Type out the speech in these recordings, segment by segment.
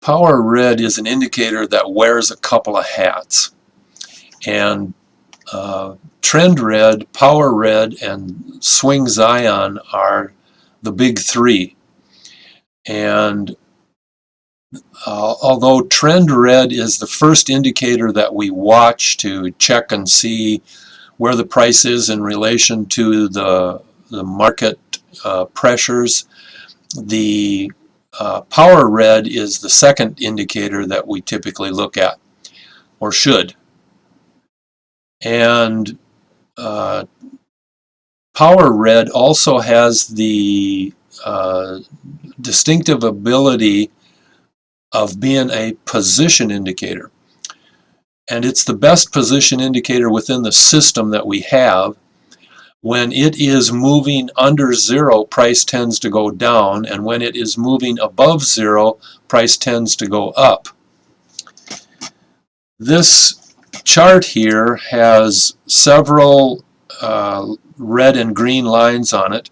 Power red is an indicator that wears a couple of hats. And trend red, power red, and swing Zion are the big three. And although trend red is the first indicator that we watch to check and see where the price is in relation to the market pressures, the power red is the second indicator that we typically look at, or should. And power red also has the distinctive ability of being a position indicator. And it's the best position indicator within the system that we have. When it is moving under zero, price tends to go down, and when it is moving above zero, price tends to go up. This chart here has several red and green lines on it.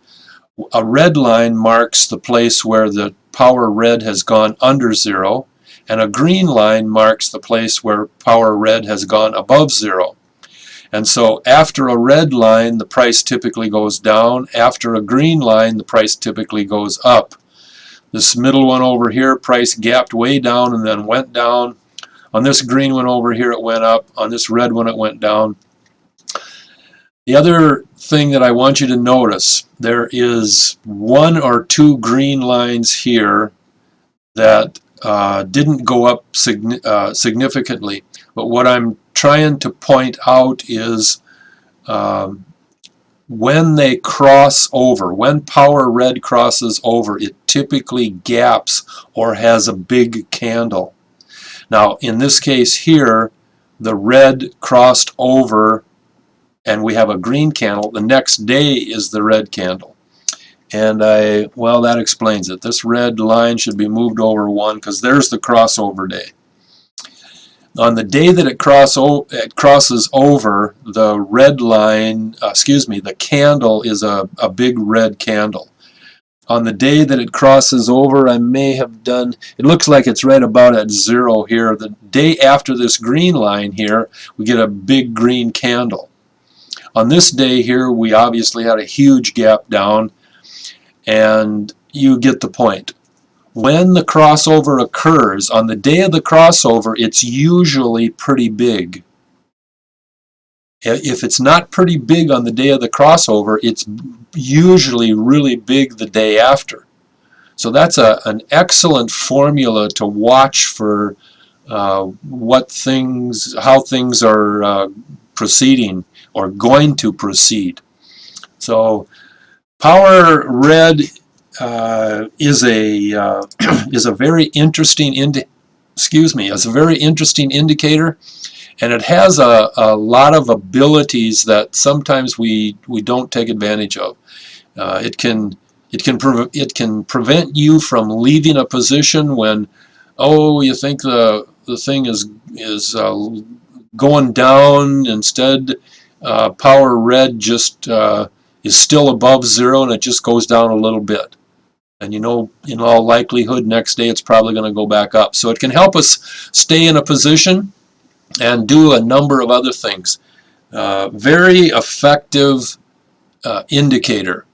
A red line marks the place where the power red has gone under zero, and a green line marks the place where power red has gone above zero. And so after a red line, the price typically goes down. After a green line, the price typically goes up. This middle one over here, price gapped way down and then went down. On this green one over here, it went up. On this red one, it went down. The other thing that I want you to notice, there is one or two green lines here that didn't go up significantly. But what I'm trying to point out is when they cross over, when power red crosses over, it typically gaps or has a big candle. Now in this case here, the red crossed over and we have a green candle. The next day is the red candle. And well, that explains it. This red line should be moved over one because there's the crossover day. On the day that it crosses over, the red line, the candle is a big red candle. On the day that it crosses over, I may have done, it looks like it's right about at zero here. The day after this green line here, we get a big green candle. On this day here, we obviously had a huge gap down, and you get the point. When the crossover occurs, on the day of the crossover, it's usually pretty big. If it's not pretty big on the day of the crossover, it's usually really big the day after. So that's an excellent formula to watch for how things are proceeding or going to proceed. So power red is a very interesting indicator, and it has a lot of abilities that sometimes we don't take advantage of. It can prevent you from leaving a position when, oh, you think the thing is going down. Instead, power red just is still above zero and it just goes down a little bit. And you know, in all likelihood, next day it's probably going to go back up. So it can help us stay in a position and do a number of other things. Very effective indicator.